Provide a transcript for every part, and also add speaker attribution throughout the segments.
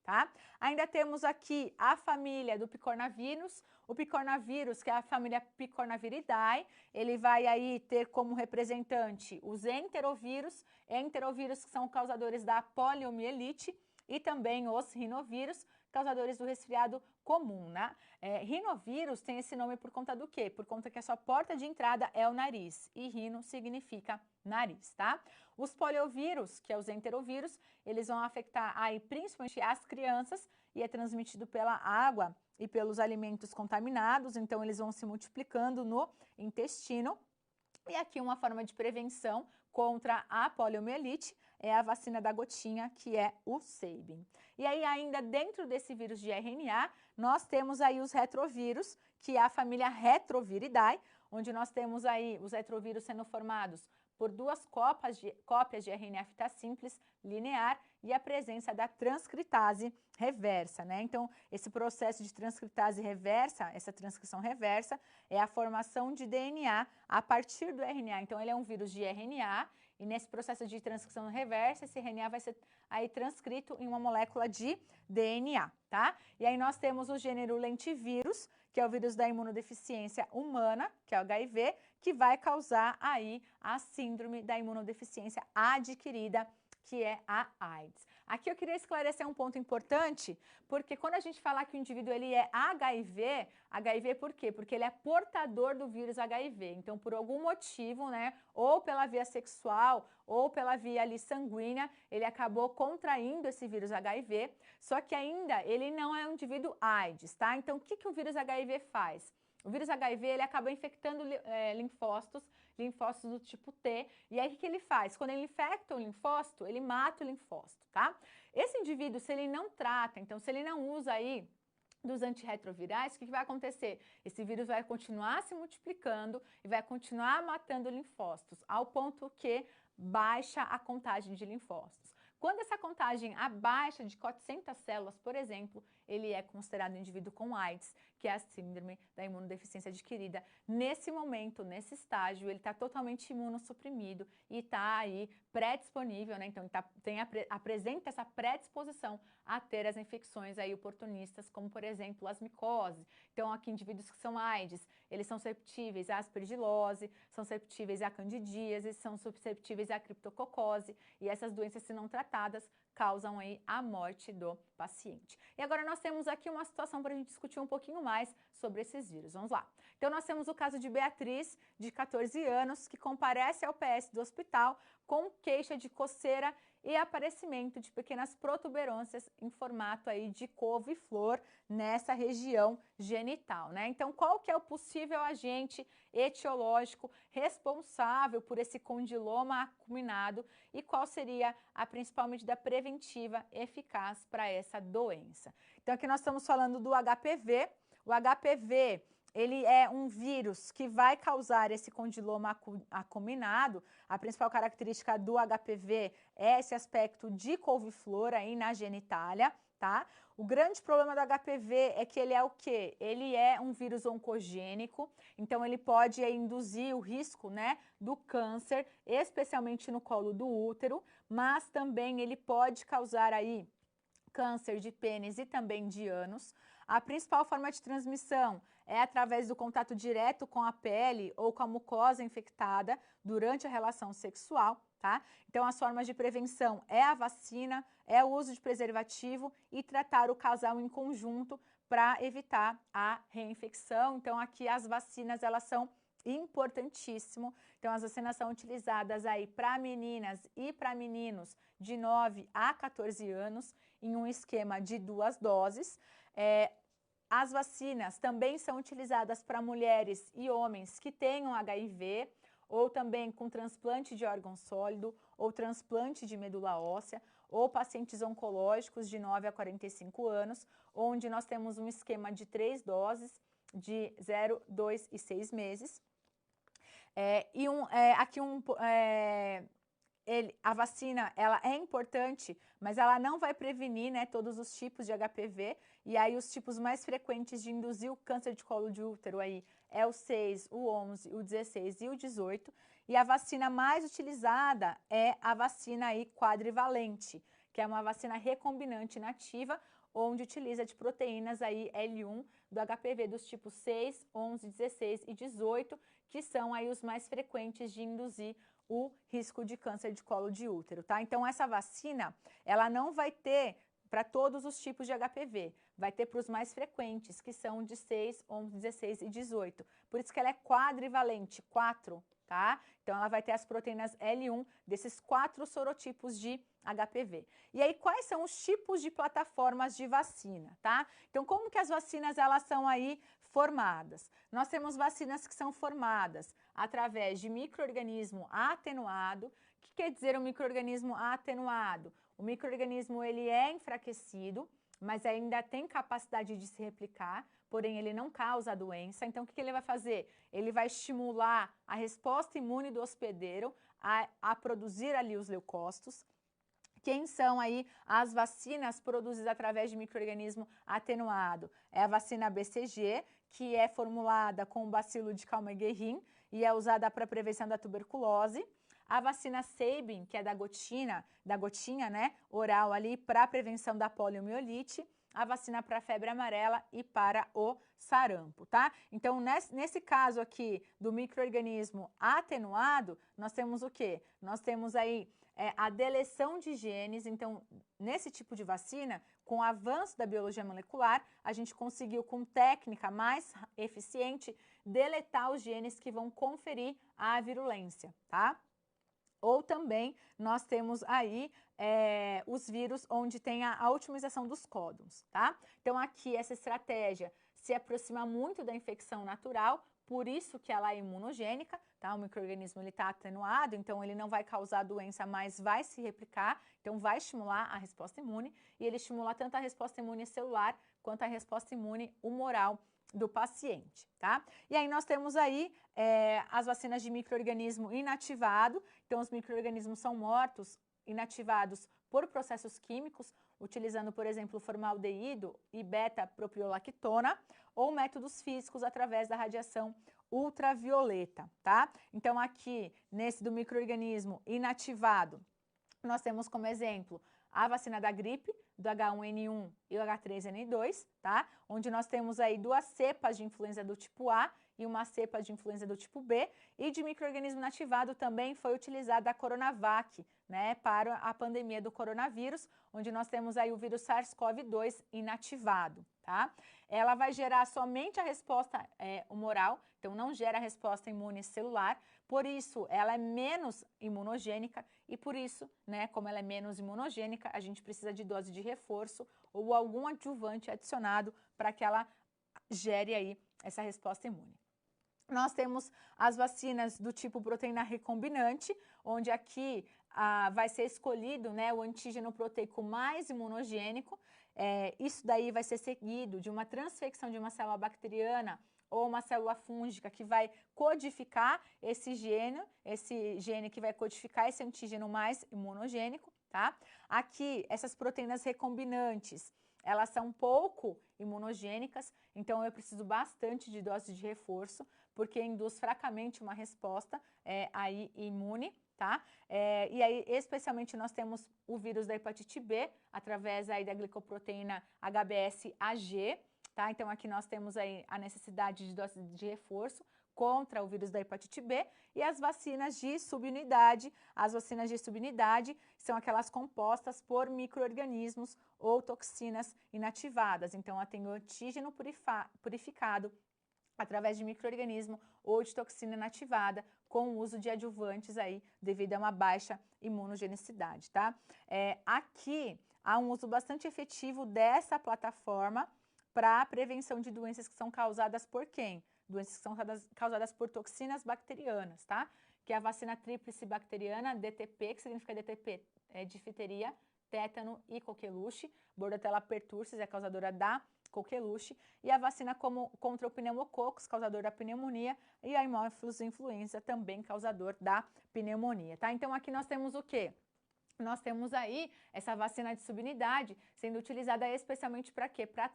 Speaker 1: tá? Ainda temos aqui a família do picornavírus. O picornavírus, que é a família Picornaviridae, ele vai aí ter como representante os enterovírus que são causadores da poliomielite, e também os rinovírus, causadores do resfriado comum, né? Rinovírus tem esse nome por conta do quê? Por conta que a sua porta de entrada é o nariz, e rino significa nariz, tá? Os poliovírus, que é os enterovírus, eles vão afetar aí principalmente as crianças e é transmitido pela água e pelos alimentos contaminados, então eles vão se multiplicando no intestino. E aqui uma forma de prevenção contra a poliomielite é a vacina da gotinha, que é o Sabin. E aí ainda dentro desse vírus de RNA, nós temos aí os retrovírus, que é a família Retroviridae, onde nós temos aí os retrovírus sendo formados por duas cópias de RNA fita simples linear e a presença da transcritase reversa, né? Então, esse processo de transcritase reversa, essa transcrição reversa, é a formação de DNA a partir do RNA. Então, ele é um vírus de RNA e nesse processo de transcrição reversa, esse RNA vai ser aí transcrito em uma molécula de DNA, tá? E aí nós temos o gênero lentivírus, que é o vírus da imunodeficiência humana, que é o HIV, que vai causar aí a síndrome da imunodeficiência adquirida, que é a AIDS. Aqui eu queria esclarecer um ponto importante, porque quando a gente fala que o indivíduo ele é HIV por quê? Porque ele é portador do vírus HIV. Então, por algum motivo, né, ou pela via sexual, ou pela via ali sanguínea, ele acabou contraindo esse vírus HIV, só que ainda ele não é um indivíduo AIDS, tá? Então, o que o vírus HIV faz? O vírus HIV, ele acaba infectando linfócitos do tipo T, e aí o que ele faz? Quando ele infecta o linfócito, ele mata o linfócito, tá? Esse indivíduo, se ele não trata, então se ele não usa aí dos antirretrovirais, o que vai acontecer? Esse vírus vai continuar se multiplicando e vai continuar matando linfócitos, ao ponto que baixa a contagem de linfócitos. Quando essa contagem abaixa de 400 células, por exemplo, ele é considerado um indivíduo com AIDS, que é a síndrome da imunodeficiência adquirida. Nesse momento, nesse estágio, ele está totalmente imunossuprimido e está aí predisponível, né? Então, apresenta essa predisposição a ter as infecções aí oportunistas, como, por exemplo, as micoses. Então, aqui, indivíduos que são AIDS, eles são susceptíveis à aspergilose, são susceptíveis à candidíase, são susceptíveis à criptococose, e essas doenças, se não tratadas, causam aí a morte do paciente. E agora nós temos aqui uma situação para a gente discutir um pouquinho mais sobre esses vírus. Vamos lá. Então nós temos o caso de Beatriz, de 14 anos, que comparece ao PS do hospital com queixa de coceira e aparecimento de pequenas protuberâncias em formato aí de couve-flor nessa região genital, né? Então, qual que é o possível agente etiológico responsável por esse condiloma acuminado e qual seria a principal medida preventiva eficaz para essa doença? Então, aqui nós estamos falando do HPV. O HPV, ele é um vírus que vai causar esse condiloma acuminado. A principal característica do HPV é esse aspecto de couve-flor aí na genitália, tá? O grande problema do HPV é que ele é o quê? Ele é um vírus oncogênico, então ele pode induzir o risco, né, do câncer, especialmente no colo do útero, mas também ele pode causar aí câncer de pênis e também de ânus. A principal forma de transmissão é através do contato direto com a pele ou com a mucosa infectada durante a relação sexual, tá? Então, as formas de prevenção é a vacina, é o uso de preservativo e tratar o casal em conjunto para evitar a reinfecção. Então, aqui as vacinas, elas são importantíssimo. Então, as vacinas são utilizadas aí para meninas e para meninos de 9 a 14 anos em um esquema de 2 doses. As vacinas também são utilizadas para mulheres e homens que tenham HIV ou também com transplante de órgão sólido ou transplante de medula óssea ou pacientes oncológicos de 9 a 45 anos, onde nós temos um esquema de 3 doses de 0, 2 e 6 meses. A vacina, ela é importante, mas ela não vai prevenir, né, todos os tipos de HPV, e aí os tipos mais frequentes de induzir o câncer de colo de útero aí é o 6, o 11, o 16 e o 18, e a vacina mais utilizada é a vacina aí quadrivalente, que é uma vacina recombinante inativa, onde utiliza de proteínas aí L1 do HPV dos tipos 6, 11, 16 e 18, que são aí os mais frequentes de induzir o risco de câncer de colo de útero, tá? Então, essa vacina, ela não vai ter para todos os tipos de HPV, vai ter para os mais frequentes, que são de 6, 11, 16 e 18. Por isso que ela é quadrivalente, 4, tá? Então, ela vai ter as proteínas L1 desses 4 sorotipos de HPV. E aí, quais são os tipos de plataformas de vacina, tá? Então, como que as vacinas, elas são aí formadas? Nós temos vacinas que são formadas através de micro-organismo atenuado. O que quer dizer um micro-organismo atenuado? O micro-organismo, ele é enfraquecido, mas ainda tem capacidade de se replicar, porém ele não causa a doença. Então, o que ele vai fazer? Ele vai estimular a resposta imune do hospedeiro a produzir ali os leucócitos. Quem são aí as vacinas produzidas através de micro-organismo atenuado? É a vacina BCG, que é formulada com o bacilo de Calmette-Guerin e é usada para prevenção da tuberculose. A vacina Sabin, que é da gotinha, né, oral ali para prevenção da poliomielite. A vacina para a febre amarela e para o sarampo, tá? Então, nesse caso aqui do micro-organismo atenuado, nós temos o quê? Nós temos aí a deleção de genes. Então, nesse tipo de vacina, com o avanço da biologia molecular, a gente conseguiu, com técnica mais eficiente, deletar os genes que vão conferir a virulência, tá? Ou também nós temos aí os vírus onde tem a otimização dos códons, tá? Então, aqui essa estratégia se aproxima muito da infecção natural, por isso que ela é imunogênica, tá? O micro-organismo está atenuado, então ele não vai causar doença, mas vai se replicar, então vai estimular a resposta imune, e ele estimula tanto a resposta imune celular quanto a resposta imune humoral do paciente, tá? E aí nós temos aí as vacinas de micro-organismo inativado. Então, os micro-organismos são mortos, inativados por processos químicos, utilizando, por exemplo, formaldeído e beta-propiolactona, ou métodos físicos através da radiação ultravioleta, tá? Então, aqui, nesse do micro-organismo inativado, nós temos como exemplo a vacina da gripe, do H1N1 e o H3N2, tá? Onde nós temos aí 2 cepas de influenza do tipo A e uma cepa de influenza do tipo B, e de micro-organismo inativado também foi utilizada a Coronavac, né, para a pandemia do coronavírus, onde nós temos aí o vírus SARS-CoV-2 inativado, tá? Ela vai gerar somente a resposta humoral, então não gera a resposta imune celular, por isso ela é menos imunogênica e por isso, né, como ela é menos imunogênica, a gente precisa de dose de reforço ou algum adjuvante adicionado para que ela gere aí essa resposta imune. Nós temos as vacinas do tipo proteína recombinante, onde aqui vai ser escolhido, né, o antígeno proteico mais imunogênico. Isso daí vai ser seguido de uma transfecção de uma célula bacteriana ou uma célula fúngica que vai codificar esse gene que vai codificar esse antígeno mais imunogênico, tá? Aqui, essas proteínas recombinantes, elas são pouco imunogênicas, então eu preciso bastante de dose de reforço, porque induz fracamente uma resposta aí imune, tá? E aí, especialmente, nós temos o vírus da hepatite B, através aí da glicoproteína HBsAg, tá? Então, aqui nós temos aí a necessidade de dose de reforço contra o vírus da hepatite B, e as vacinas de subunidade. As vacinas de subunidade são aquelas compostas por micro-organismos ou toxinas inativadas. Então, ela tem o antígeno purificado através de micro-organismo ou de toxina inativada, com o uso de adjuvantes aí, devido a uma baixa imunogenicidade, tá? Aqui há um uso bastante efetivo dessa plataforma para a prevenção de doenças que são causadas por quem? Doenças que são causadas por toxinas bacterianas, tá? Que é a vacina tríplice bacteriana, DTP, que significa DTP, difteria, tétano e coqueluche. Bordetella pertussis é causadora da coqueluche, e a vacina contra o pneumococcus, causador da pneumonia, e a Haemophilus influenza, também causador da pneumonia, tá? Então, aqui nós temos o quê? nós temos aí essa vacina de subunidade sendo utilizada especialmente para quê? Para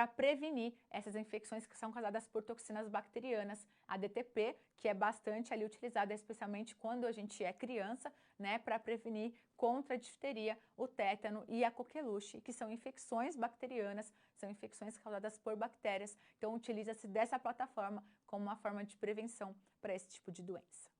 Speaker 1: prevenir essas infecções que são causadas por toxinas bacterianas, a DTP, que é bastante ali utilizada especialmente quando a gente é criança, né, para prevenir contra a difteria, o tétano e a coqueluche, que são infecções bacterianas, são infecções causadas por bactérias. Então utiliza-se dessa plataforma como uma forma de prevenção para esse tipo de doença.